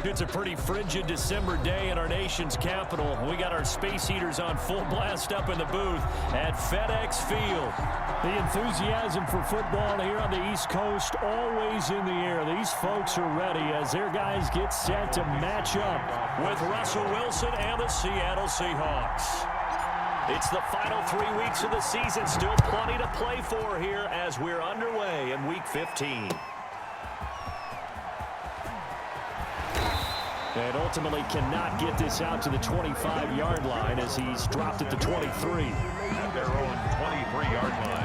It's a pretty frigid December day in our nation's capital. We got our space heaters on full blast up in the booth at FedEx Field. The enthusiasm for football here on the East Coast always in the air. These folks are ready as their guys get set to match up with Russell Wilson and the Seattle Seahawks. It's the final 3 weeks of the season. Still plenty to play for here as we're underway in Week 15. And ultimately cannot get this out to the 25-yard line as he's dropped at the 23. At their own 23-yard line.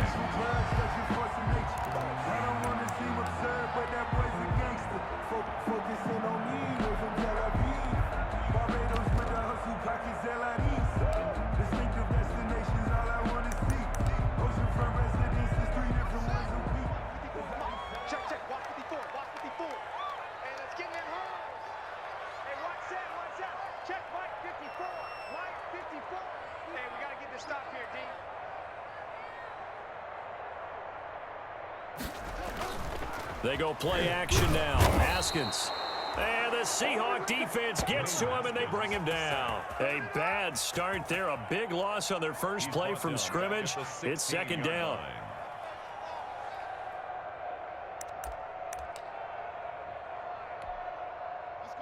They go play action now. Haskins. And the Seahawk defense gets to him, and they bring him down. A bad start there. A big loss on their first play from scrimmage. It's second down.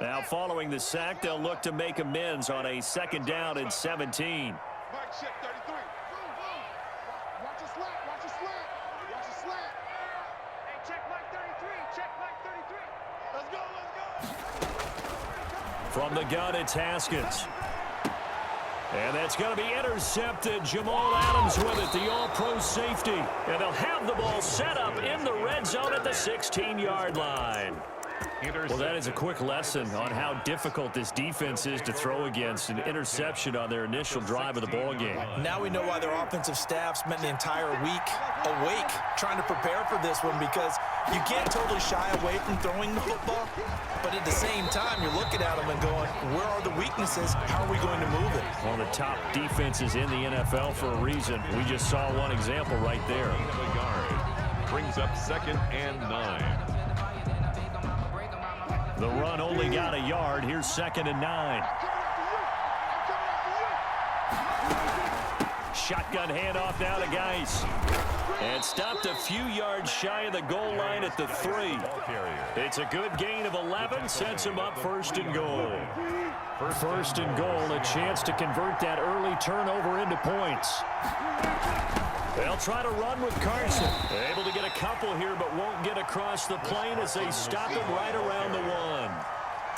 Now following the sack, they'll look to make amends on a second down and 17. Mike, check 33. Watch a slant. Watch a slant. Watch a slant. Hey, check Mike 33. Check Mike 33. Let's go. From the gun, it's Haskins. And that's going to be intercepted. Jamal Adams with it, the all-pro safety. And they'll have the ball set up in the red zone at the 16-yard line. Well, that is a quick lesson on how difficult this defense is to throw against. An interception on their initial drive of the ballgame. Now we know why their offensive staff spent the entire week awake trying to prepare for this one, because you can't totally shy away from throwing the football, but at the same time you're looking at them and going, where are the weaknesses? How are we going to move it? One of the top defenses in the NFL for a reason. We just saw one example right there. Brings up 2nd and 9. The run only got a yard. Here's 2nd and 9. Shotgun handoff now to Geis. And stopped a few yards shy of the goal line at the 3. It's a good gain of 11. Sets him up 1st and goal. First and goal, a chance to convert that early turnover into points. They'll try to run with Carson. Able to get a couple here, but won't get across the plane as they stop him right around the 1.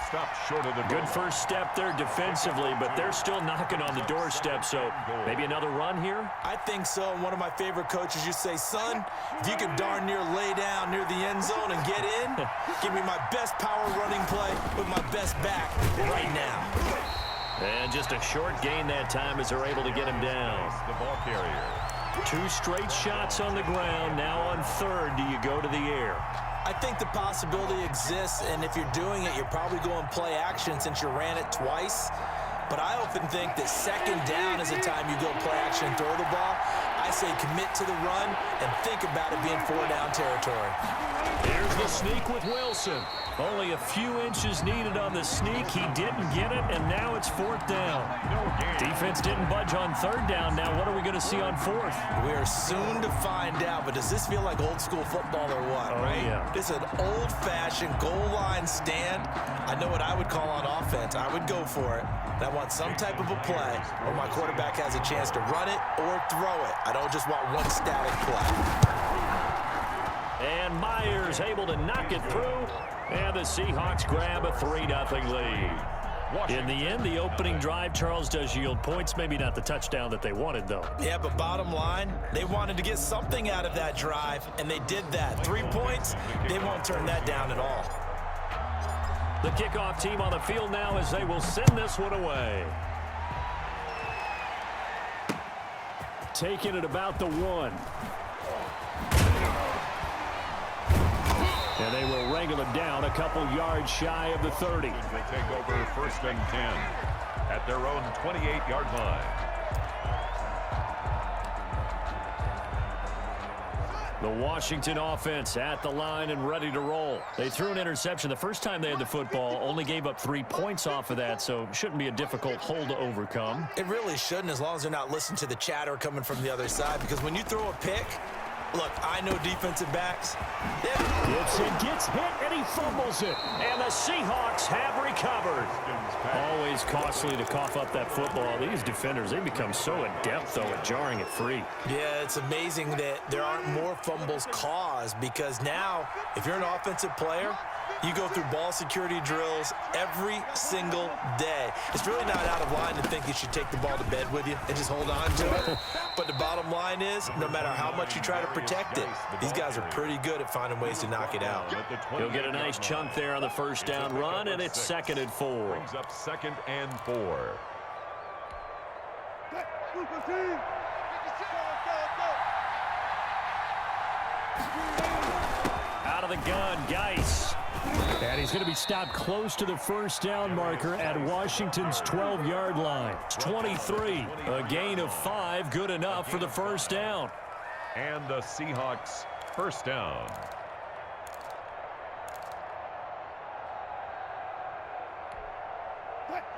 Stop short of the good first step there defensively, but they're still knocking on the doorstep, so maybe another run here? I think so. One of my favorite coaches used to say, son, if you can darn near lay down near the end zone and get in, give me my best power running play with my best back right now. And just a short gain that time as they're able to get him down. The ball carrier. 2 straight shots on the ground. Now on 3rd, do you go to the air? I think the possibility exists, and if you're doing it, you're probably going play action since you ran it twice. But I often think that 2nd down is the time you go play action and throw the ball. I say commit to the run and think about it being 4-down territory. Here's the sneak with Wilson. Only a few inches needed on the sneak. He didn't get it, and now it's 4th down. Defense didn't budge on 3rd down. Now what are we going to see on 4th? We are soon to find out, but does this feel like old school football or what, right? Yeah. This is an old-fashioned goal line stand. I know what I would call on offense. I would go for it. And I want some type of a play where my quarterback has a chance to run it or throw it. I don't just want one static play. And Myers able to knock it through. And the Seahawks grab a 3-0 lead. In the end, the opening drive, Charles, does yield points. Maybe not the touchdown that they wanted, though. Yeah, but bottom line, they wanted to get something out of that drive, and they did that. 3 points, they won't turn that down at all. The kickoff team on the field now as they will send this one away. Taking it about the 1. And they will wrangle it down a couple yards shy of the 30. They take over 1st and 10 at their own 28-yard line. The Washington offense at the line and ready to roll. They threw an interception the first time they had the football, only gave up 3 points off of that, so it shouldn't be a difficult hole to overcome. It really shouldn't, as long as they're not listening to the chatter coming from the other side, because when you throw a pick, look, I know defensive backs. Gibson gets hit, and he fumbles it. And the Seahawks have recovered. Always costly to cough up that football. These defenders, they become so adept, though, at jarring it free. Yeah, it's amazing that there aren't more fumbles caused, because now, if you're an offensive player, you go through ball security drills every single day. It's really not out of line to think you should take the ball to bed with you and just hold on to it. But the bottom line is, no matter how much you try to protect it, these guys are pretty good at finding ways to knock it out. He'll get a nice chunk there on the first down run, and it's 2nd and 4. Brings up 2nd and 4. Out of the gun, Geis. And he's going to be stopped close to the first down marker at Washington's 12-yard line. It's 23. A gain of 5, good enough for the first down. And the Seahawks first down.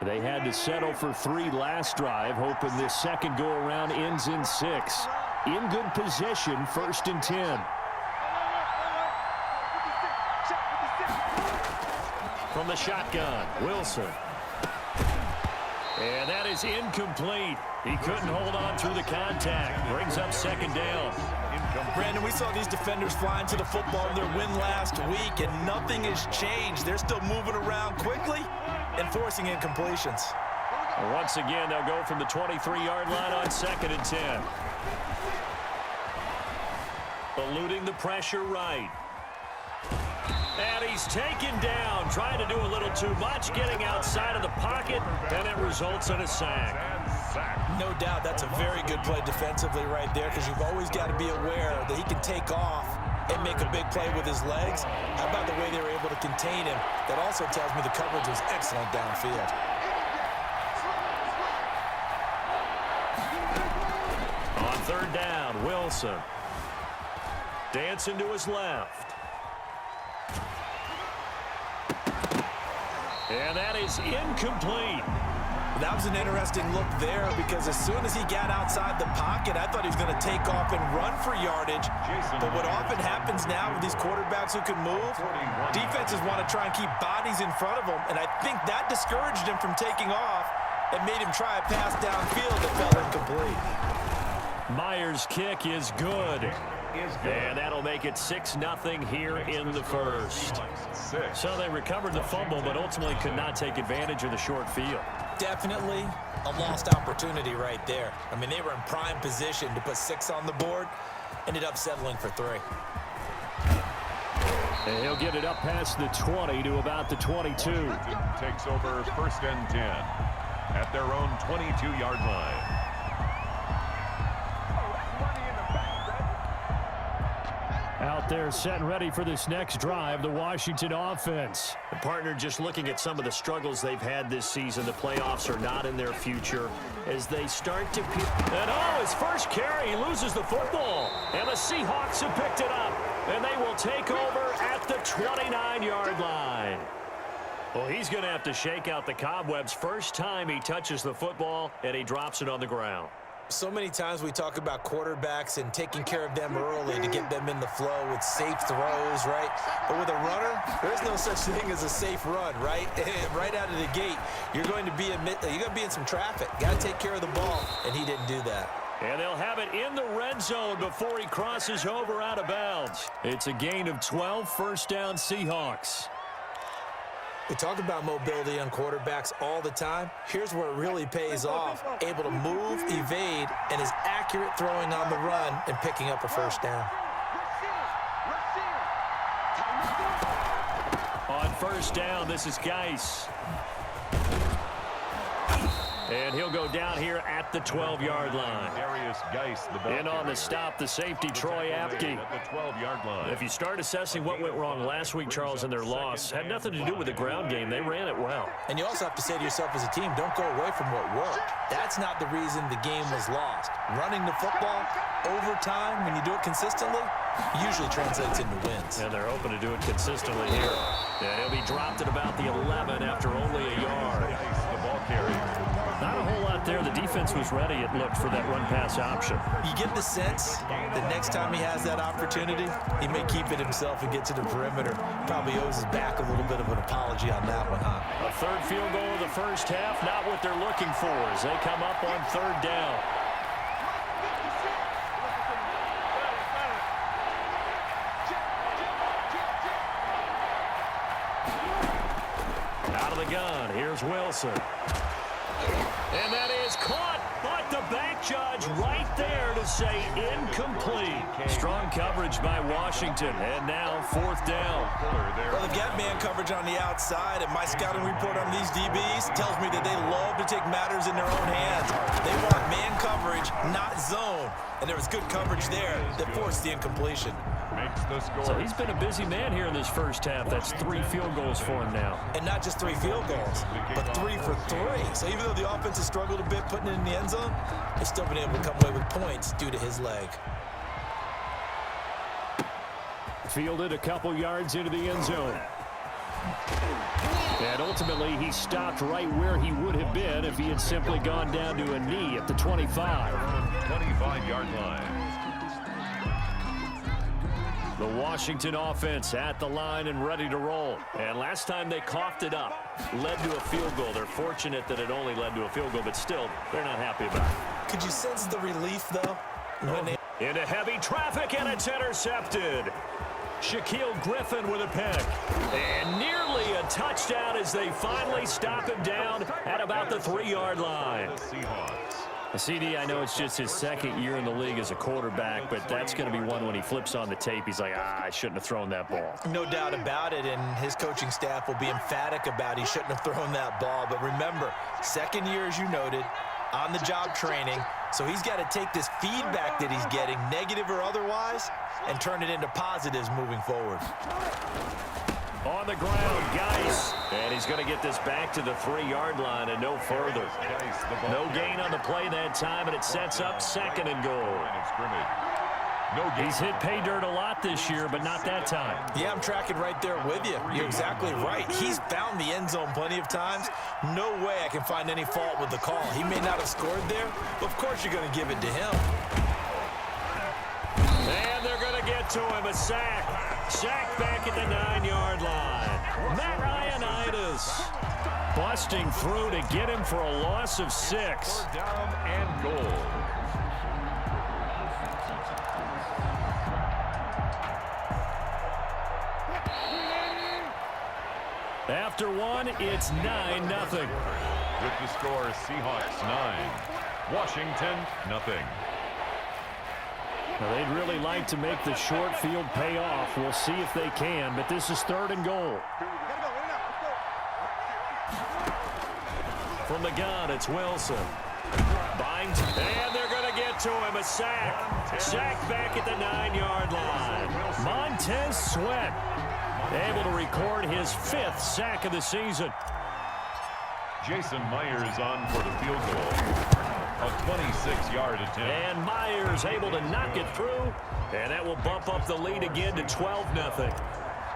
They had to settle for 3 last drive, hoping this second go-around ends in 6. In good position, 1st and 10. From the shotgun, Wilson. And that is incomplete. He couldn't hold on through the contact. Brings up 2nd down. Brandon, we saw these defenders flying to the football in their win last week, and nothing has changed. They're still moving around quickly and forcing incompletions. Once again, they'll go from the 23-yard line on 2nd and 10. Eluding the pressure right. And he's taken down, trying to do a little too much, getting outside of the pocket, and it results in a sack. No doubt that's a very good play defensively right there, because you've always got to be aware that he can take off and make a big play with his legs. How about the way they were able to contain him? That also tells me the coverage was excellent downfield. On 3rd down, Wilson. Dancing to his left. And that is incomplete. That was an interesting look there, because as soon as he got outside the pocket, I thought he was going to take off and run for yardage. But what often happens now with these quarterbacks who can move, defenses want to try and keep bodies in front of them, and I think that discouraged him from taking off and made him try a pass downfield that fell incomplete. Myers' kick is good. And that'll make it 6-0 here in the first. So they recovered the fumble, but ultimately could not take advantage of the short field. Definitely a lost opportunity right there. I mean, they were in prime position to put 6 on the board. Ended up settling for 3. And he'll get it up past the 20 to about the 22. Takes over 1st and 10 at their own 22-yard line. Out there set and ready for this next drive, the Washington offense. The partner just looking at some of the struggles they've had this season. The playoffs are not in their future as they start to... And his first carry, he loses the football. And the Seahawks have picked it up. And they will take over at the 29-yard line. Well, he's going to have to shake out the cobwebs first time he touches the football, and he drops it on the ground. So many times we talk about quarterbacks and taking care of them early to get them in the flow with safe throws, right? But with a runner, there's no such thing as a safe run, right? Right out of the gate, you're going to be in some traffic. Got to take care of the ball, and he didn't do that. And they'll have it in the red zone before he crosses over out of bounds. It's a gain of 12, 1st down Seahawks. We talk about mobility on quarterbacks all the time. Here's where it really pays off. Able to move, evade, and is accurate throwing on the run and picking up a first down. On 1st down, this is Geis. And he'll go down here at the 12-yard line. In on the stop, the safety, Troy Apke. At the 12-yard line. If you start assessing what went wrong last week, Charles, in their loss, had nothing to do with the ground game. They ran it well. And you also have to say to yourself as a team, don't go away from what worked. That's not the reason the game was lost. Running the football over time, when you do it consistently, usually translates into wins. And they're hoping to do it consistently here. And he'll be dropped at about the 11 after only a yard. The ball carrier. Not a whole lot there. The defense was ready, it looked, for that run-pass option. You get the sense that next time he has that opportunity, he may keep it himself and get to the perimeter. Probably owes his back a little bit of an apology on that one, huh? A third field goal of the first half, not what they're looking for as they come up on third down. Out of the gun, here's Wilson. And that is caught, but the back judge right there to say incomplete. Strong coverage by Washington, and now fourth down. Well, they've got man coverage on the outside, and my scouting report on these DBs tells me that they love to take matters in their own hands. They want man coverage, not zone. And there was good coverage there that forced the incompletion. So he's been a busy man here in this first half. That's 3 field goals for him now. And not just 3 field goals, but 3 for 3. So even though the offense has struggled a bit putting it in the end zone, they've still been able to come away with points due to his leg. Fielded a couple yards into the end zone. And ultimately, he stopped right where he would have been if he had simply gone down to a knee at the 25. 25-yard line. The Washington offense at the line and ready to roll. And last time they coughed it up, led to a field goal. They're fortunate that it only led to a field goal, but still, they're not happy about it. Could you sense the relief, though? Into heavy traffic, and it's intercepted. Shaquille Griffin with a pick. And nearly a touchdown as they finally stop him down at about the 3-yard line. The Seahawks. CD, I know it's just his second year in the league as a quarterback, but that's going to be one when he flips on the tape. He's like, I shouldn't have thrown that ball. No doubt about it, and his coaching staff will be emphatic about he shouldn't have thrown that ball. But remember, second year, as you noted, on-the-job training, so he's got to take this feedback that he's getting, negative or otherwise, and turn it into positives moving forward. On the ground, Geis. And he's going to get this back to the 3-yard line and no further. No gain on the play that time, and it sets up second and goal. He's hit pay dirt a lot this year, but not that time. Yeah, I'm tracking right there with you. You're exactly right. He's found the end zone plenty of times. No way I can find any fault with the call. He may not have scored there, but of course you're going to give it to him. And they're going to get to him, a sack. Sack back at the 9-yard line. Matt Ioannidis busting through to get him for a loss of 6. Down and goal. After one, it's 9-0. With the score, Seahawks 9, Washington 0. Now, they'd really like to make the short field pay off. We'll see if they can, but this is 3rd and goal. From the gun, it's Wilson. Binds, and they're going to get to him, a sack. Sack back at the 9-yard line. Montez Sweat able to record his 5th sack of the season. Jason Myers on for the field goal. A 26-yard attempt. And Myers able to knock it through, and that will bump up the lead again to 12-0.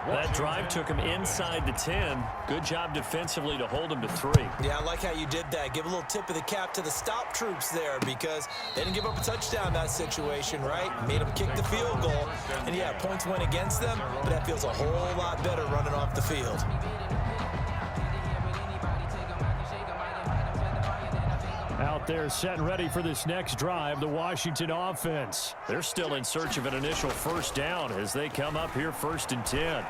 That drive took him inside the 10. Good job defensively to hold him to 3. Yeah, I like how you did that. Give a little tip of the cap to the stop troops there because they didn't give up a touchdown in that situation, right? Made them kick the field goal. And, yeah, points went against them, but that feels a whole lot better running off the field. Out there set and ready for this next drive, the Washington offense. They're still in search of an initial first down as they come up here 1st and 10.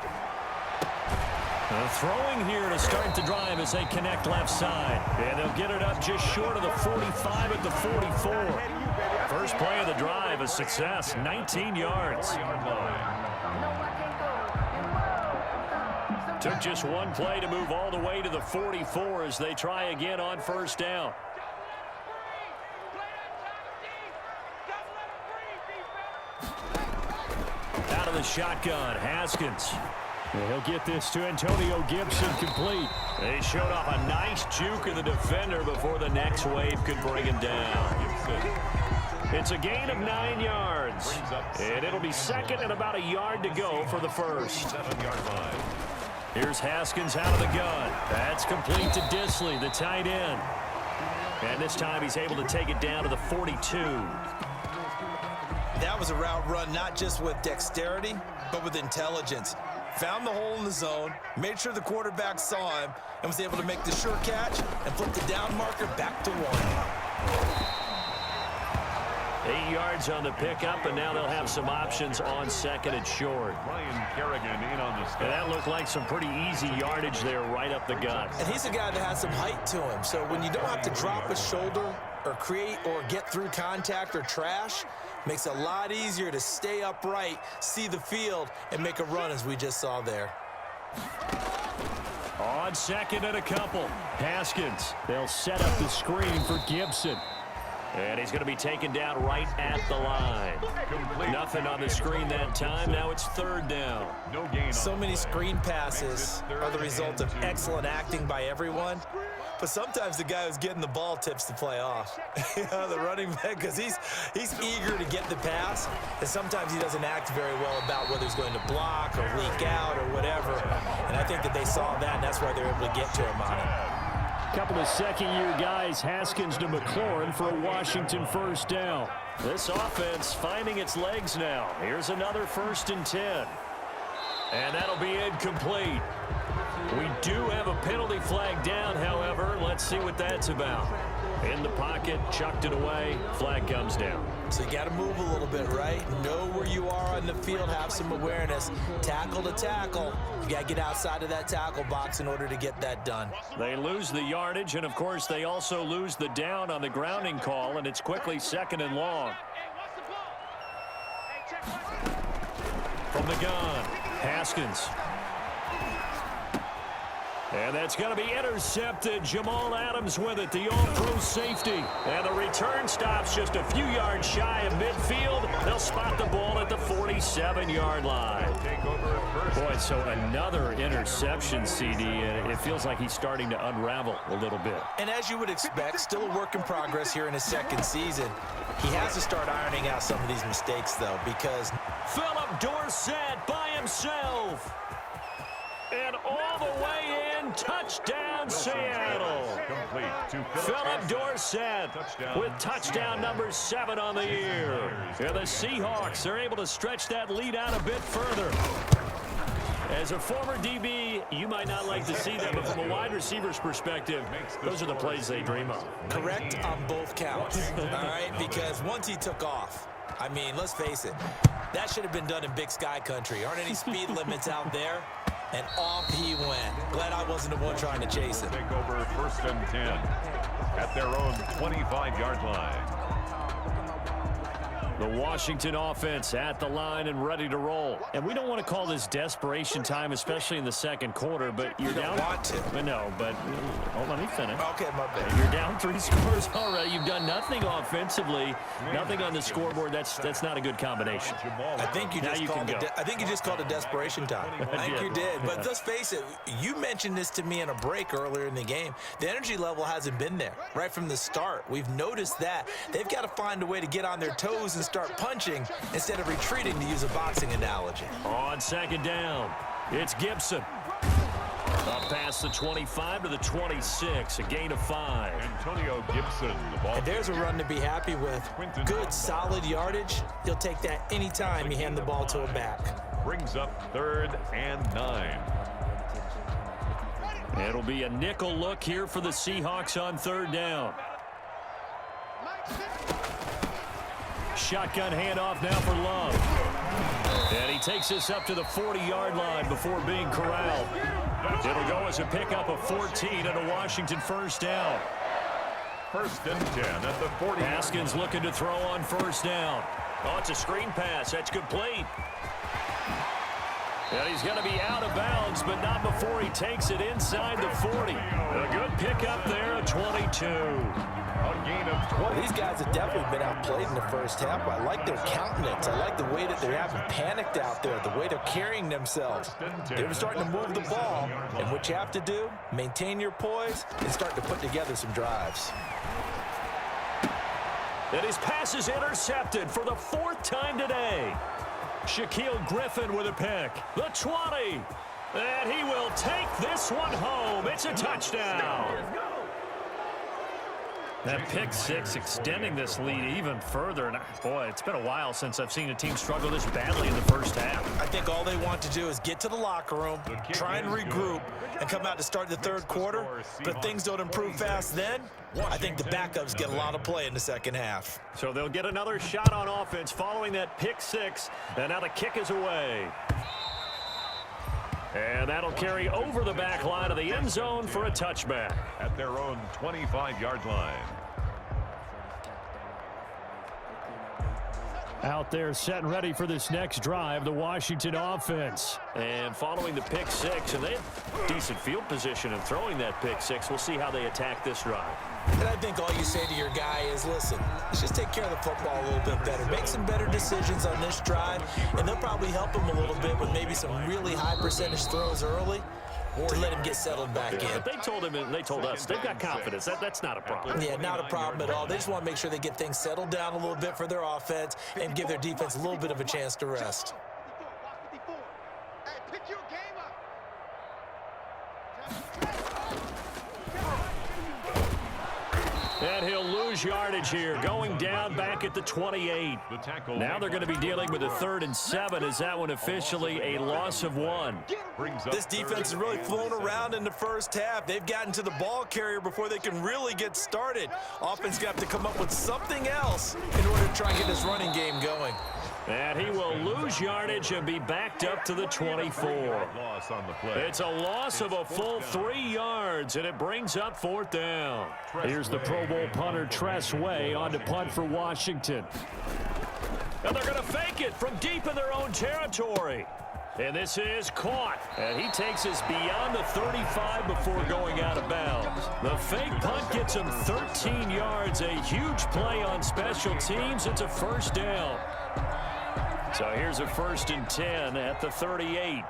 Throwing here to start the drive as they connect left side. And they'll get it up just short of the 45 at the 44. First play of the drive, a success, 19 yards. Took just one play to move all the way to the 44 as they try again on first down. the shotgun. Haskins. And he'll get this to Antonio Gibson complete. They showed off a nice juke of the defender before the next wave could bring him down. It's a gain of 9 yards. And it'll be second and about a yard to go for the first. 7-yard line. Here's Haskins out of the gun. That's complete to Disley, the tight end. And this time he's able to take it down to the 42. That was a route run not just with dexterity, but with intelligence. Found the hole in the zone, made sure the quarterback saw him, and was able to make the sure catch and flip the down marker back to 1. 8 yards on the pickup, and now they'll have some options on second and short. Ryan Kerrigan in on the stop. And that looked like some pretty easy yardage there right up the gut. And he's a guy that has some height to him, so when you don't have to drop a shoulder or create or get through contact or trash, makes it a lot easier to stay upright, see the field, and make a run as we just saw there. On second and a couple, Haskins. They'll set up the screen for Gibson. And he's going to be taken down right at the line. Nothing on the screen that time. Now it's third down. No gain. So many screen passes are the result of excellent acting by everyone. But sometimes the guy who's getting the ball tips the play off. The running back, because he's eager to get the pass, and sometimes he doesn't act very well about whether he's going to block or leak out or whatever. And I think that they saw that, and that's why they're able to get to him on it. Couple of second-year guys, Haskins to McLaurin for a Washington first down. This offense finding its legs now. Here's another 1st and 10. And that'll be incomplete. We do have a penalty flag down, however. Let's see what that's about. In the pocket, chucked it away, flag comes down. So you got to move a little bit, right? Know where you are on the field, have some awareness. Tackle to tackle. You got to get outside of that tackle box in order to get that done. They lose the yardage, and of course they also lose the down on the grounding call, and it's quickly 2nd and long. From the gun, Haskins. And that's going to be intercepted. Jamal Adams with it, the all-pro safety. And the return stops just a few yards shy of midfield. They'll spot the ball at the 47-yard line. Boy, so another interception, CD, and it feels like he's starting to unravel a little bit. And as you would expect, still a work in progress here in his 2nd season. He has to start ironing out some of these mistakes, though, because Philip Dorsett by himself. And all the way in, touchdown Seattle. Philip Dorsett with touchdown number 7 on the year. And the Seahawks are able to stretch that lead out a bit further. As a former DB, you might not like to see that, but from a wide receiver's perspective, those are the plays they dream of. Correct on both counts, all right? Because once he took off, I mean, let's face it, that should have been done in Big Sky country. Aren't any speed limits out there? And off he went. Glad I wasn't the one trying to chase him. Take over 1st and 10 at their own 25-yard line. The Washington offense at the line and ready to roll. And we don't want to call this desperation time, especially in the 2nd quarter, but you're down. Want to. No, but let me finish. Okay, my bad. You're down 3 scores already. You've done nothing offensively, nothing on the scoreboard. That's not a good combination. I think you just called it desperation time. I think you did. But let's face it, you mentioned this to me in a break earlier in the game. The energy level hasn't been there right from the start. We've noticed that. They've got to find a way to get on their toes and start punching instead of retreating, to use a boxing analogy. On 2nd down, it's Gibson. Up past the 25 to the 26, a gain of 5. Antonio Gibson, the ball. And there's a run to be happy with. Good, solid yardage. He'll take that anytime you hand the ball to a back. Brings up 3rd and 9. It'll be a nickel look here for the Seahawks on 3rd down. Shotgun handoff now for Love. And he takes this up to the 40-yard line before being corralled. It'll go as a pickup of 14 and a Washington first down. 1st and 10 at the 40. Haskins looking to throw on 1st down. Oh, it's a screen pass. That's complete. And he's going to be out of bounds, but not before he takes it inside the 40. A good pickup there, a 22. A gain of 20. These guys have definitely been outplayed in the first half. I like their countenance. I like the way that they haven't panicked out there, the way they're carrying themselves. They're starting to move the ball, and what you have to do, maintain your poise and start to put together some drives. And his pass is intercepted for the 4th time today. Shaquille Griffin with a pick. The 20. And he will take this one home. It's a touchdown. That pick six extending this lead even further. And boy, it's been a while since I've seen a team struggle this badly in the first half. I think all they want to do is get to the locker room, try and regroup, and come out to start the third quarter. But if things don't improve fast then, I think the backups get a lot of play in the second half. So they'll get another shot on offense following that pick six. And now the kick is away. And that'll carry over the back line of the end zone for a touchback. At their own 25-yard line. Out there set and ready for this next drive, the Washington offense. And following the pick six, and they have decent field position in throwing that pick six. We'll see how they attack this drive. And I think all you say to your guy is, listen, let's just take care of the football a little bit better. Make some better decisions on this drive, and they'll probably help him a little bit with maybe some really high percentage throws early to let him get settled back in. But they told him and they told us they've got confidence. That's not a problem. Yeah, not a problem at all. They just want to make sure they get things settled down a little bit for their offense and give their defense a little bit of a chance to rest. Hey, pick your game up. And he'll lose yardage here, going down back at the 28. Now they're going to be dealing with a 3rd and 7. Is that one officially a loss of 1? This defense is really flown around in the first half. They've gotten to the ball carrier before they can really get started. Offense got to come up with something else in order to try and get this running game going. And he will lose yardage and be backed up to the 24. It's a loss of a full 3 yards, and it brings up 4th down. Here's the Pro Bowl punter Tress Way on to punt for Washington. And they're going to fake it from deep in their own territory. And this is caught. And he takes us beyond the 35 before going out of bounds. The fake punt gets him 13 yards. A huge play on special teams. It's a 1st down. So here's a 1st and 10 at the 38.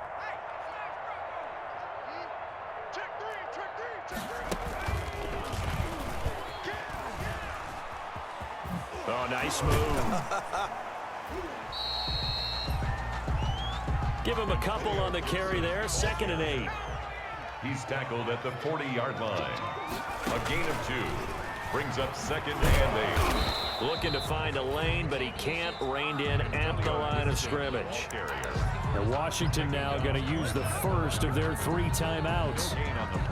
Oh, nice move. Give him a couple on the carry there. 2nd and 8. He's tackled at the 40-yard line. A gain of 2. Brings up 2nd and 8. Looking to find a lane, but he can't. Reined in at the line of scrimmage. And Washington now going to use the first of their 3 timeouts,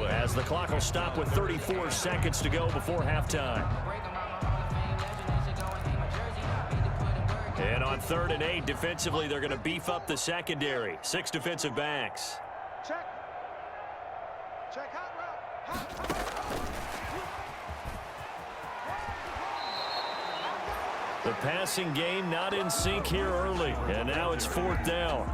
as the clock will stop with 34 seconds to go before halftime. And on 3rd and 8, defensively, they're going to beef up the secondary. 6 defensive backs. Check. Check hot route. The passing game not in sync here early, and now it's 4th down.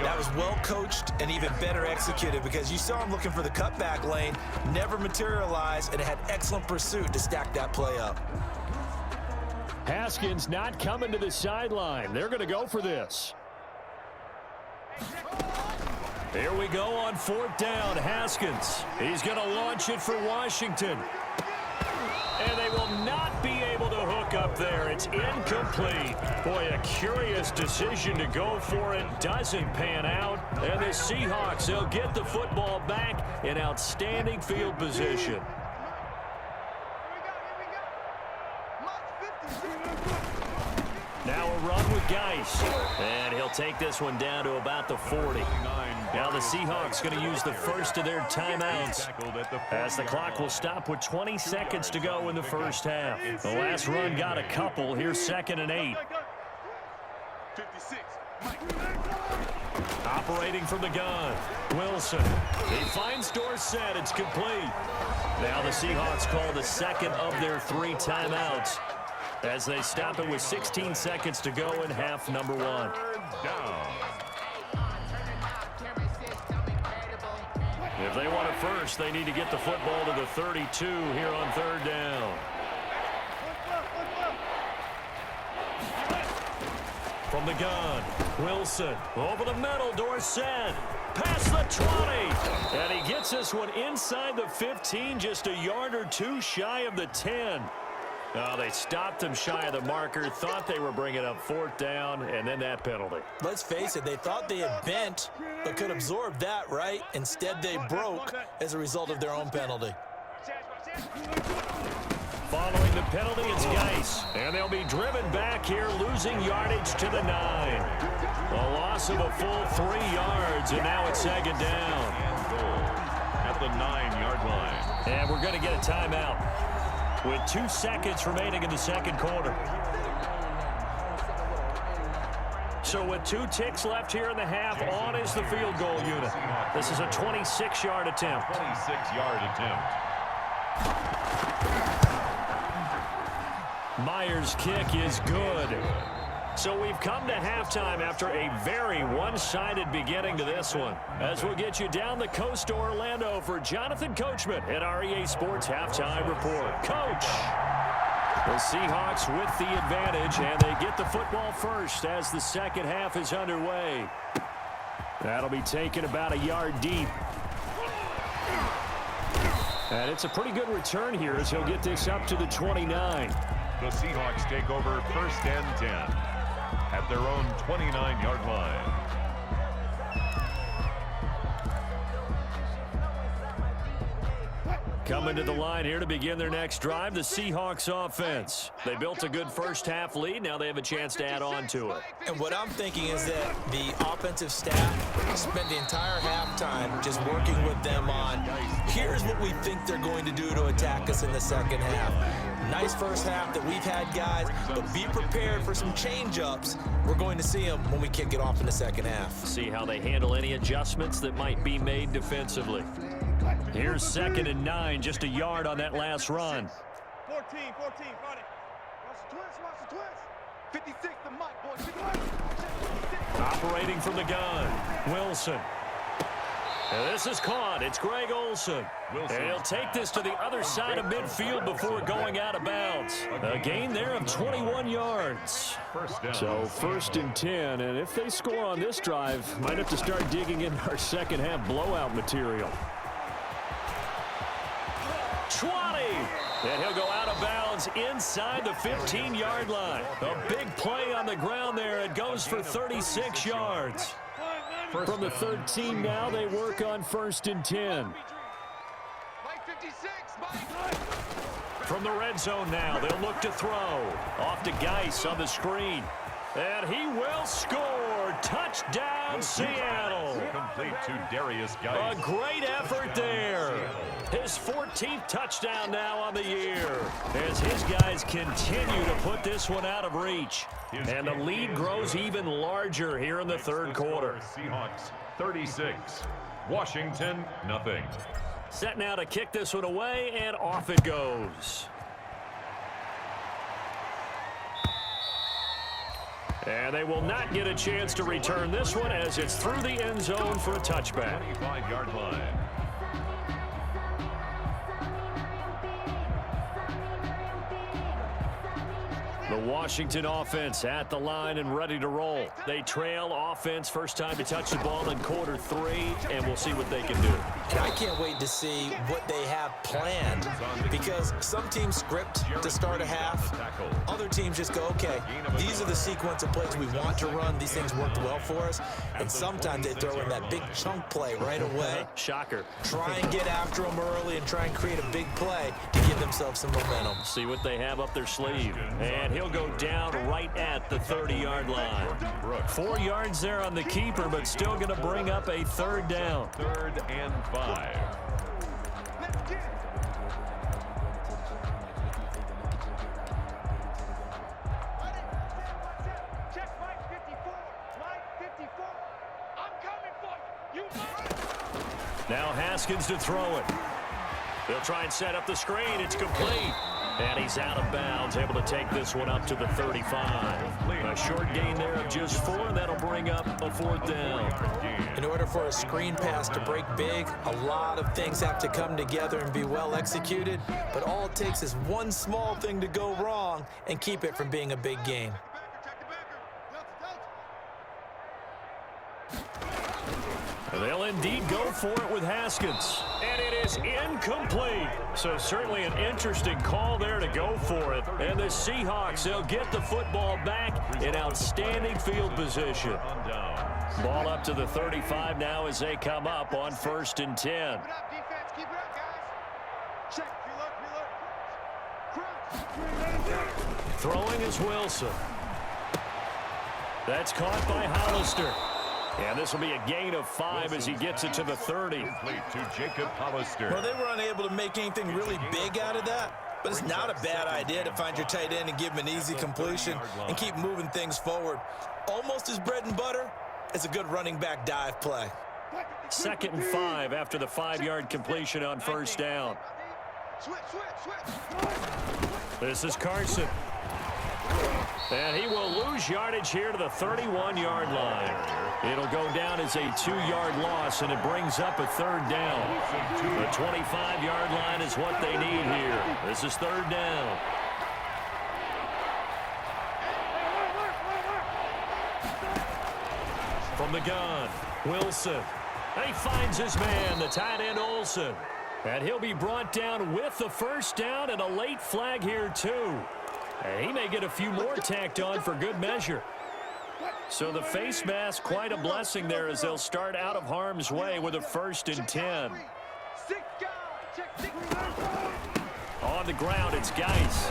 That was well coached and even better executed, because you saw him looking for the cutback lane, never materialized, and had excellent pursuit to stack that play up. Haskins not coming to the sideline. They're going to go for this. Here we go on 4th down. Haskins. He's going to launch it for Washington. And they will not be able to hook up there. It's incomplete. Boy, a curious decision to go for it. Doesn't pan out. And the Seahawks, they'll get the football back in outstanding field position. Now a run with Geis. And he'll take this one down to about the 40. Now the Seahawks going to use the first of their timeouts, as the clock will stop with 20 seconds to go in the first half. The last run got a couple. Here's 2nd and 8. 56. Operating from the gun, Wilson. He finds Dorsett. It's complete. Now the Seahawks call the 2nd of their 3 timeouts, as they stop it with 16 seconds to go in half number 1. If they want it first, they need to get the football to the 32 here on third down. From the gun, Wilson over the middle, Dorsett. Past the 20. And he gets this one inside the 15, just a yard or two shy of the 10. Oh, they stopped him shy of the marker, thought they were bringing up fourth down, and then that penalty. Let's face it, they thought they had bent, but could absorb that, right? Instead, they broke as a result of their own penalty. Following the penalty, it's Geis. And they'll be driven back here, losing yardage to the 9. A loss of a full 3 yards, and now it's second down. And goal at the 9-yard line. And we're going to get a timeout with 2 seconds remaining in the second quarter. So with 2 ticks left here in the half, on is the field goal unit. This is a 26-yard attempt. 26-yard attempt. Myers' kick is good. So we've come to halftime after a very one-sided beginning to this one. As we'll get you down the coast to Orlando for Jonathan Coachman at our EA Sports Halftime Report. Coach! The Seahawks with the advantage, and they get the football first as the second half is underway. That'll be taken about a yard deep. And it's a pretty good return here as he'll get this up to the 29. The Seahawks take over first and 10 at their own 29-yard line. Coming to the line here to begin their next drive, the Seahawks offense. They built a good first half lead. Now they have a chance to add on to it. And what I'm thinking is that the offensive staff spent the entire halftime just working with them on, here's what we think they're going to do to attack us in the second half. Nice first half that we've had, guys, but be prepared for some change-ups. We're going to see them when we kick it off in the second half. See how they handle any adjustments that might be made defensively. Here's 2nd and 9, just a yard on that last run. 14, front it. Watch the twist. 56, the mic, boys. Operating from the gun, Wilson. And this is caught. It's Greg Olsen. And he'll take this to the other side of midfield before going out of bounds. A gain there of 21 yards. So 1st and 10, and if they score on this drive, might have to start digging in our second half blowout material. 20, and he'll go out of bounds inside the 15-yard line. A big play on the ground there. It goes for 36 yards. From the 13 now, they work on 1st and 10. From the red zone now, they'll look to throw. Off to Geis on the screen. And he will score. Touchdown, Seattle. Complete to Darius Geis. A great effort there. His 14th touchdown now on the year as his guys continue to put this one out of reach. And the lead grows even larger here in the third quarter. Seahawks 36, Washington nothing. Set now to kick this one away, and off it goes. And they will not get a chance to return this one as it's through the end zone for a touchback. 25-yard line. The Washington offense at the line and ready to roll. They trail offense, first time to touch the ball in quarter 3, and we'll see what they can do. And I can't wait to see what they have planned, because some teams script to start a half. Other teams just go, okay, these are the sequence of plays we want to run. These things worked well for us. And sometimes they throw in that big chunk play right away. Shocker. Try and get after them early and try and create a big play to give themselves some momentum. See what they have up their sleeve. And he'll go down right at the 30-yard line. 4 yards there on the keeper, but still going to bring up a third down. 3rd and 5. Check Mike 54. Mike 54. I'm coming for you. Now Haskins to throw it. They'll try and set up the screen. It's complete. And he's out of bounds, able to take this one up to the 35. A short gain there of just 4, and that'll bring up a 4th down. In order for a screen pass to break big, a lot of things have to come together and be well executed, but all it takes is one small thing to go wrong and keep it from being a big gain. They'll indeed go for it with Haskins. And it is incomplete. So certainly an interesting call there to go for it. And the Seahawks, they'll get the football back in outstanding field position. Ball up to the 35 now as they come up on 1st and 10. Throwing is Wilson. That's caught by Hollister. And this will be a gain of 5 as he gets it to the 30. To Jacob Hollister. Well, they were unable to make anything really big out of that, but it's not a bad idea to find your tight end and give him an easy completion and keep moving things forward. Almost as bread and butter as a good running back dive play. 2nd and 5 after the 5-yard completion on 1st down. This is Carson. And he will lose yardage here to the 31-yard line. It'll go down as a 2-yard loss, and it brings up a 3rd down. The 25-yard line is what they need here. This is 3rd down. From the gun, Wilson. And he finds his man, the tight end Olsen. And he'll be brought down with the 1st down and a late flag here, too. And he may get a few more tacked on for good measure. So the face mask, quite a blessing there as they'll start out of harm's way with a 1st and 10. On the ground, it's Geis.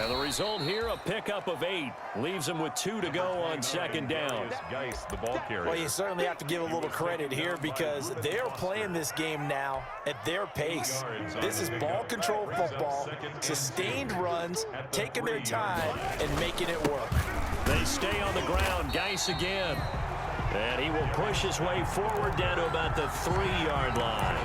And the result here, a pickup of 8. Leaves him with 2 to go on 2nd down. Geis, the ball carrier. Well, you certainly have to give a little credit here because they're playing this game now at their pace. This is ball control football, sustained runs, taking their time, and making it work. They stay on the ground. Geis again. And he will push his way forward down to about the 3-yard line.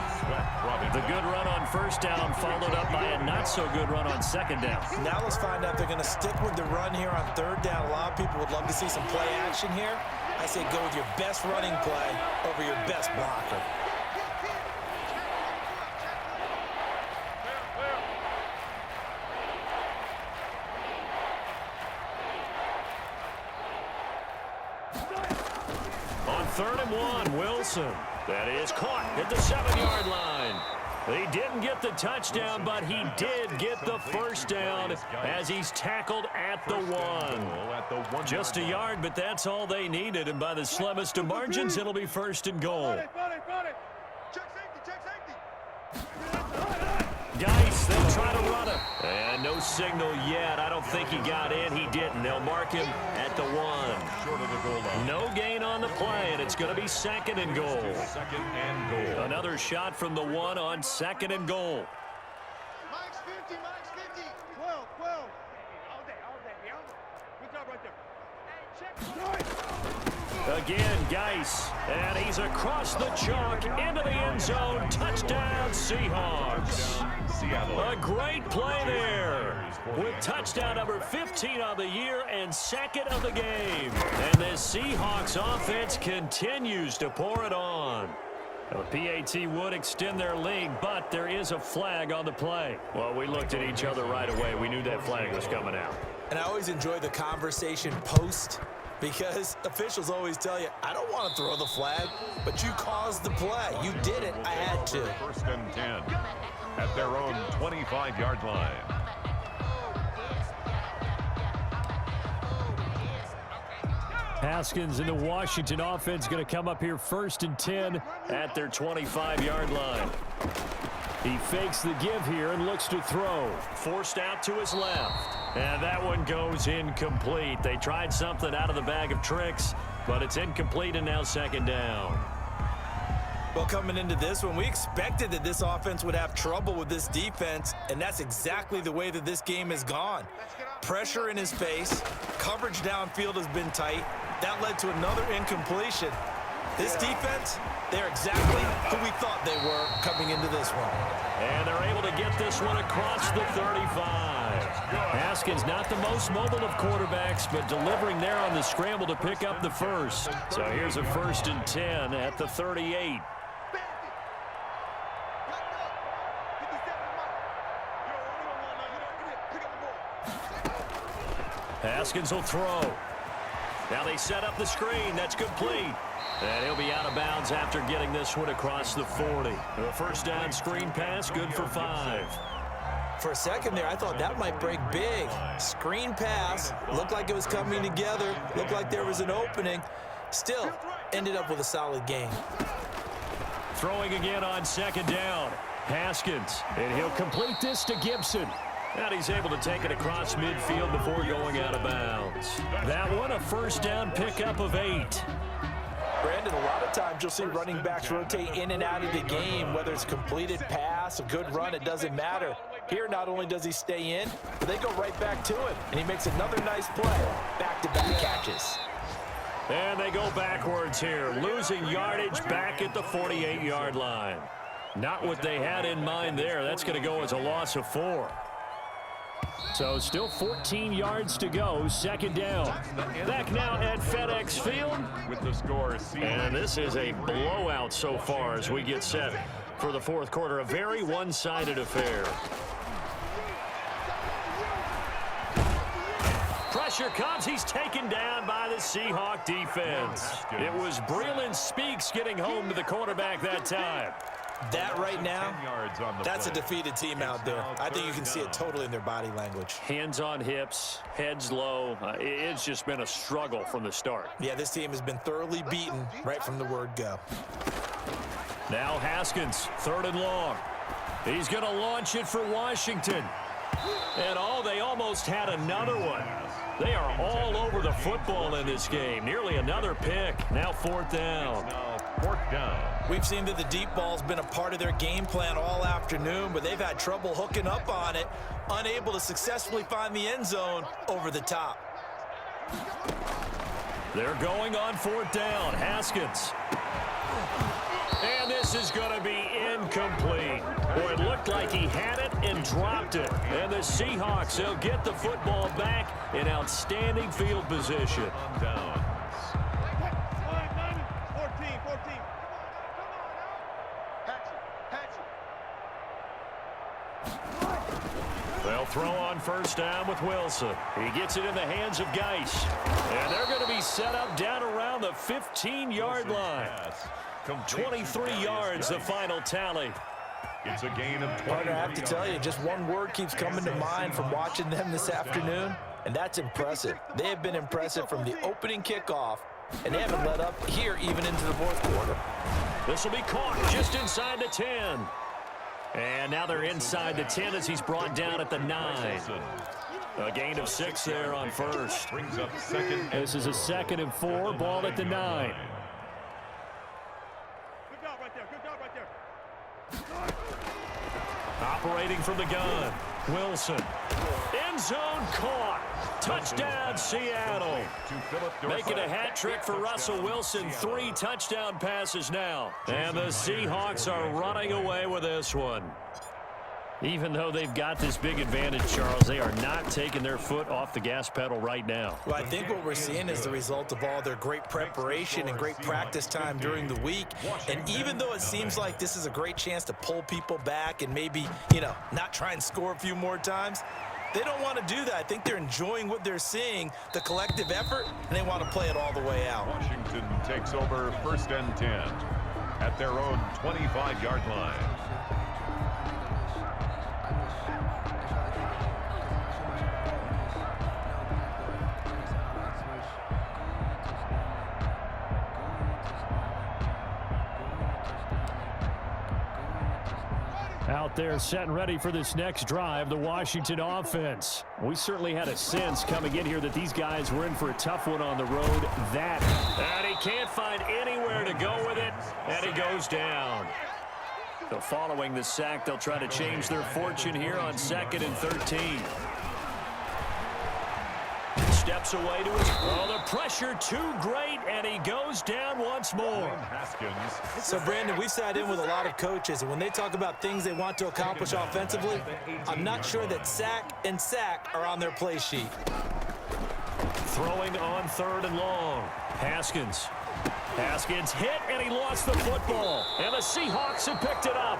The good run on 1st down followed up by a not-so-good run on 2nd down. Now let's find out if they're going to stick with the run here on 3rd down. A lot of people would love to see some play action here. I say go with your best running play over your best blocker. On 3rd and 1, Wilson. That is caught at the 7-yard line. He didn't get the touchdown, but he did get the 1st down as he's tackled at the 1. Just a yard, but that's all they needed. And by the slimmest of margins, it'll be 1st and goal. Geis, they'll try to run him. And no signal yet. I don't think he got in. He didn't. They'll mark him at the 1. Short of the goal line. No gain on the play, and it's going to be 2nd and goal. 2nd and goal. Another shot from the 1 on 2nd and goal. Mike's 50, Mike's 50. 12, 12. All day. Good job right there. Hey, check. Again, Geis, and he's across the chalk into the end zone. Touchdown, Seahawks. A great play there with touchdown number 15 of the year and 2nd of the game. And this Seahawks offense continues to pour it on. The PAT would extend their lead, but there is a flag on the play. Well, we looked at each other right away. We knew that flag was coming out. And I always enjoy the conversation post because officials always tell you, I don't want to throw the flag, but you caused the play. You did it. I had to. 1st and 10 at their own 25-yard line. Haskins and the Washington offense going to come up here 1st and 10 at their 25-yard line. He fakes the give here and looks to throw. Forced out to his left. And that one goes incomplete. They tried something out of the bag of tricks, but it's incomplete and now 2nd down. Well, coming into this one, we expected that this offense would have trouble with this defense, and that's exactly the way that this game has gone. Pressure in his face, coverage downfield has been tight. That led to another incompletion. This defense, They're exactly who we thought they were coming into this one. And they're able to get this one across the 35. Haskins not the most mobile of quarterbacks, but delivering there on the scramble to pick up the first. So here's a 1st and 10 at the 38. Haskins will throw. Now they set up the screen. That's complete. And he'll be out of bounds after getting this one across the 40. A first down screen pass, good for 5. For a second there, I thought that might break big. Screen pass, looked like it was coming together, looked like there was an opening. Still, ended up with a solid gain. Throwing again on 2nd down. Haskins, and he'll complete this to Gibson. And he's able to take it across midfield before going out of bounds. That one, a first down pickup of 8. Brandon, a lot of times you'll see running backs rotate in and out of the game, whether it's completed pass, a good run, it doesn't matter. Here, not only does he stay in, but they go right back to him, and he makes another nice play. Back-to-back catches. And they go backwards here, losing yardage back at the 48-yard line. Not what they had in mind there. That's going to go as a loss of 4. So still 14 yards to go, 2nd down. Back now at FedEx Field. With the score, And this is a blowout so far as we get set for the 4th quarter. A very one-sided affair. Pressure comes. He's taken down by the Seahawk defense. It was Breeland Speaks getting home to the quarterback that time. That right now, that's a defeated team out there. I think you can see it totally in their body language. Hands on hips, heads low. It's just been a struggle from the start. Yeah, this team has been thoroughly beaten right from the word go. Now Haskins, 3rd and long. He's going to launch it for Washington. And they almost had another one. They are all over the football in this game. Nearly another pick. Now 4th down. We've seen that the deep ball's been a part of their game plan all afternoon, but they've had trouble hooking up on it, unable to successfully find the end zone over the top. They're going on 4th down. Haskins. And this is going to be incomplete. Boy, it looked like he had it and dropped it. And the Seahawks, they'll get the football back in outstanding field position. Down. 14. They'll throw on 1st down with Wilson. He gets it in the hands of Geis. And they're going to be set up down around the 15-yard line. 23 yards, the final tally. It's a gain of 20. Partner, I have to tell you, just one word keeps coming to mind from watching them this afternoon, and that's impressive. They have been impressive from the opening kickoff, and they haven't let up here even into the 4th quarter. This will be caught just inside the 10. And now they're inside the 10 as he's brought down at the 9. A gain of 6 there on 1st. Brings up 2nd. This is a 2nd and 4, ball at the 9. Operating from the gun, Wilson. End zone caught. Touchdown, Seattle. Making a hat trick for Russell Wilson. 3 touchdown passes now. And the Seahawks are running away with this one. Even though they've got this big advantage, Charles, they are not taking their foot off the gas pedal right now. Well, I think what we're seeing is the result of all their great preparation and great practice time during the week. And even though it seems like this is a great chance to pull people back and maybe, not try and score a few more times, they don't want to do that. I think they're enjoying what they're seeing, the collective effort, and they want to play it all the way out. Washington takes over 1st and 10 at their own 25-yard line. Out there set and ready for this next drive, the Washington offense. We certainly had a sense coming in here that these guys were in for a tough one on the road. And he can't find anywhere to go with it, and he goes down. So following the sack, they'll try to change their fortune here on 2nd and 13. steps away to his... Oh, the pressure too great, and he goes down once more. So, Brandon, we've sat in with a lot of coaches, and when they talk about things they want to accomplish offensively, I'm not sure that sack and sack are on their play sheet. Throwing on 3rd and long. Haskins hit, and he lost the football. And the Seahawks have picked it up.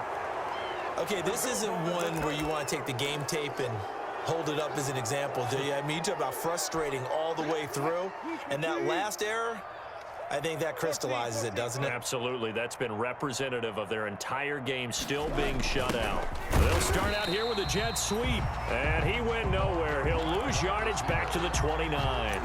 Okay, this isn't one where you want to take the game tape and hold it up as an example, do you? I mean, you talk about frustrating all the way through, and that last error, I think that crystallizes it, doesn't it? Absolutely. That's been representative of their entire game still being shut out. They'll start out here with a jet sweep, and he went nowhere. He'll lose yardage back to the 29.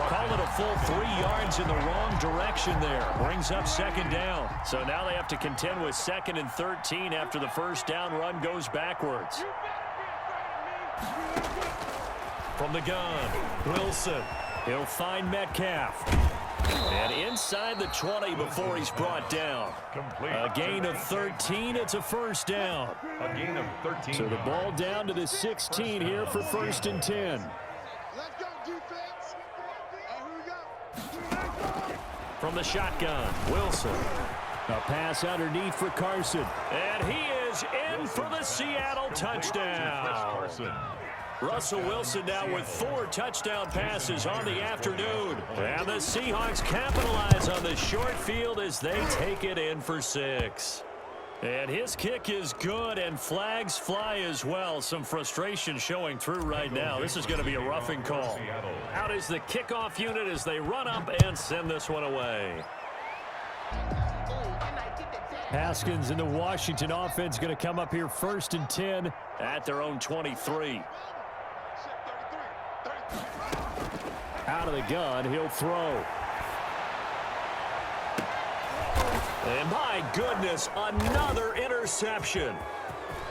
Call it a full 3 yards in the wrong direction there. Brings up 2nd down. So now they have to contend with 2nd and 13 after the first down run goes backwards. From the gun, Wilson. He'll find Metcalf. And inside the 20 before he's brought down. A gain of 13. It's a first down. A gain of 13. So the ball down to the 16 here for 1st and 10. Let's go, defense. Here we go. From the shotgun, Wilson. A pass underneath for Carson. And he is in for the Seattle touchdown. Russell Wilson now with 4 touchdown passes on the afternoon. And the Seahawks capitalize on the short field as they take it in for 6. And his kick is good, and flags fly as well. Some frustration showing through right now. This is going to be a roughing call. Out is the kickoff unit as they run up and send this one away. Haskins and the Washington offense going to come up here 1st and 10 at their own 23. Out of the gun, he'll throw. And my goodness, another interception.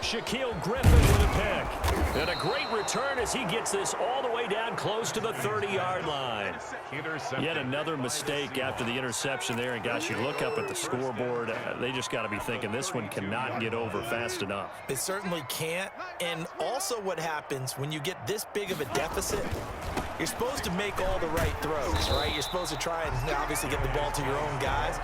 Shaquille Griffin with a pick. And a great return as he gets this all the way down close to the 30-yard line. Yet another mistake after the interception there. And gosh, you look up at the scoreboard, they just got to be thinking this one cannot get over fast enough. It certainly can't. And also what happens when you get this big of a deficit, you're supposed to make all the right throws, right? You're supposed to try and obviously get the ball to your own guys.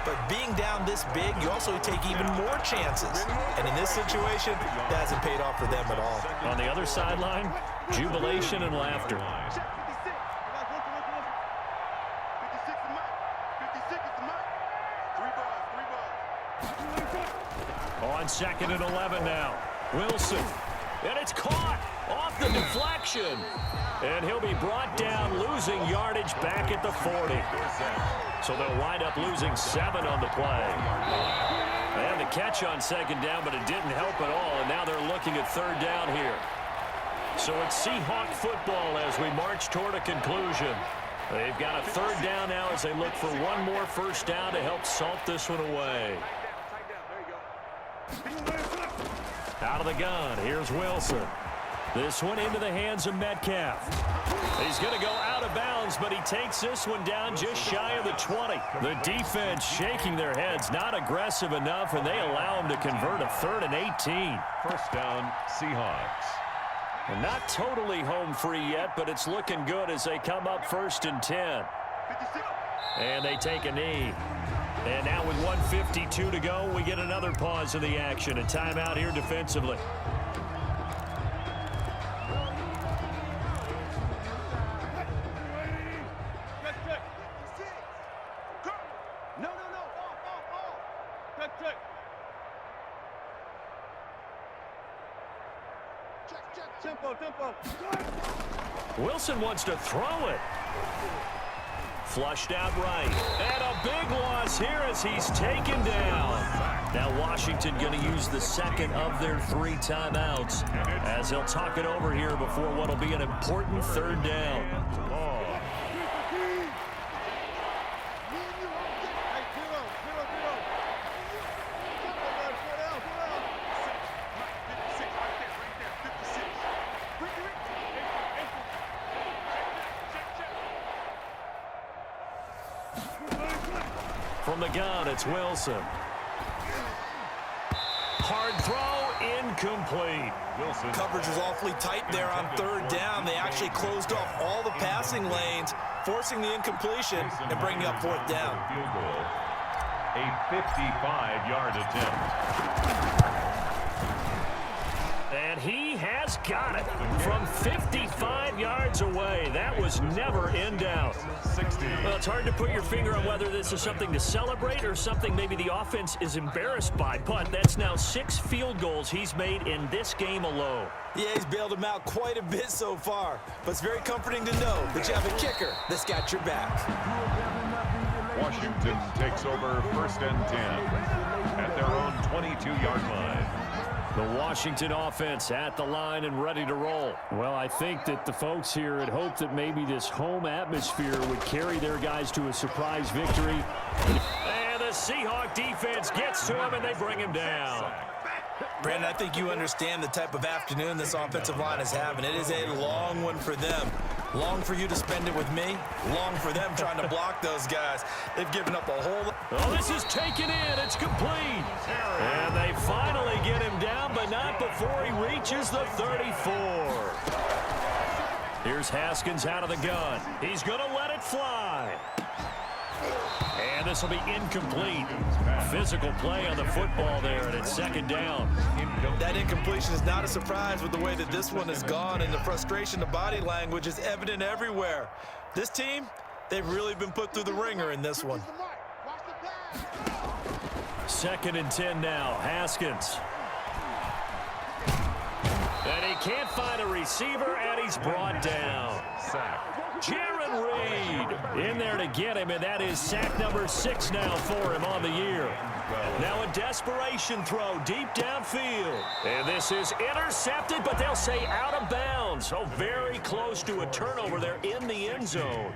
But being down this big, you also take even more chances. And in this situation, that hasn't paid off for them at all. On the other sideline, jubilation and laughter. 56 is the mark. 3 balls. On 2nd and 11 now. Wilson. And it's caught off the deflection. And he'll be brought down, losing yardage back at the 40. So they'll wind up losing 7 on the play. They had the catch on 2nd down, but it didn't help at all. And now they're looking at 3rd down here. So it's Seahawk football as we march toward a conclusion. They've got a 3rd down now as they look for one more first down to help salt this one away. Out of the gun, here's Wilson. This one into the hands of Metcalf. He's going to go out of bounds, but he takes this one down just shy of the 20. The defense shaking their heads, not aggressive enough, and they allow him to convert a 3rd and 18. First down, Seahawks. And not totally home free yet, but it's looking good as they come up 1st and 10. And they take a knee. And now with 1:52 to go, we get another pause in the action. A timeout here defensively. Wilson wants to throw it. Flushed out right. And a big loss here as he's taken down. Now Washington going to use the 2nd of their 3 timeouts as they'll talk it over here before what will be an important 3rd down. From the gun, it's Wilson. Hard throw, incomplete. Wilson. Coverage was awfully tight there on third down. They actually closed off all the passing lanes, forcing the incompletion and bringing up fourth down. Field goal. A 55-yard attempt. And he has got it from 55 yards away. That was never in doubt. 60. Well, it's hard to put your finger on whether this is something to celebrate or something maybe the offense is embarrassed by. But that's now 6 field goals he's made in this game alone. Yeah, he's bailed him out quite a bit so far. But it's very comforting to know that you have a kicker that's got your back. Washington takes over 1st and 10 at their own 22-yard line. The Washington offense at the line and ready to roll. Well, I think that the folks here had hoped that maybe this home atmosphere would carry their guys to a surprise victory. And the Seahawk defense gets to him, and they bring him down. Brandon, I think you understand the type of afternoon this offensive line is having. It is a long one for them. Long for you to spend it with me. Long for them trying to block those guys. They've given up a whole lot. Oh, this is taken in. It's complete. And they finally get him down, but not before he reaches the 34. Here's Haskins out of the gun. He's going to let it fly. And this will be incomplete. Physical play on the football there, and it's 2nd down. That incompletion is not a surprise with the way that this one has gone, and the frustration of body language is evident everywhere. This team, they've really been put through the ringer in this one. 2nd and 10 now. Haskins. And he can't find a receiver, and he's brought down. Sack. Jaron Reed in there to get him, and that is sack number 6 now for him on the year. Now a desperation throw deep downfield. And this is intercepted, but they'll say out of bounds. So very close to a turnover there in the end zone.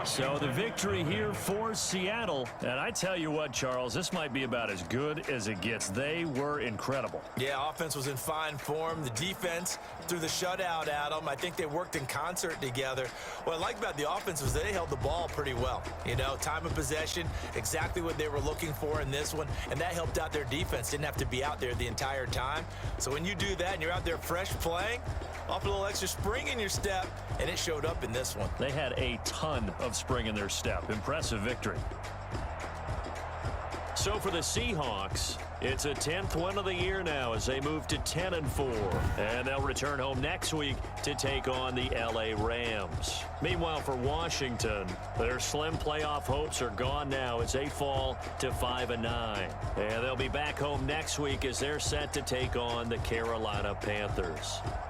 So the victory here for Seattle. And I tell you what, Charles, this might be about as good as it gets. They were incredible. Yeah, offense was in fine form. The defense threw the shutout at them. I think they worked in concert together. What I like about the offense was they held the ball pretty well. You know, time of possession, exactly what they were looking for in this one, and that helped out their defense. Didn't have to be out there the entire time. So when you do that and you're out there fresh playing, off a little extra spring in your step, and it showed up in this one. They had a ton of spring in their step. Impressive victory. So for the Seahawks, it's a 10th win of the year now as they move to 10-4. And they'll return home next week to take on the LA Rams. Meanwhile, for Washington, their slim playoff hopes are gone now as they fall to 5-9. And they'll be back home next week as they're set to take on the Carolina Panthers.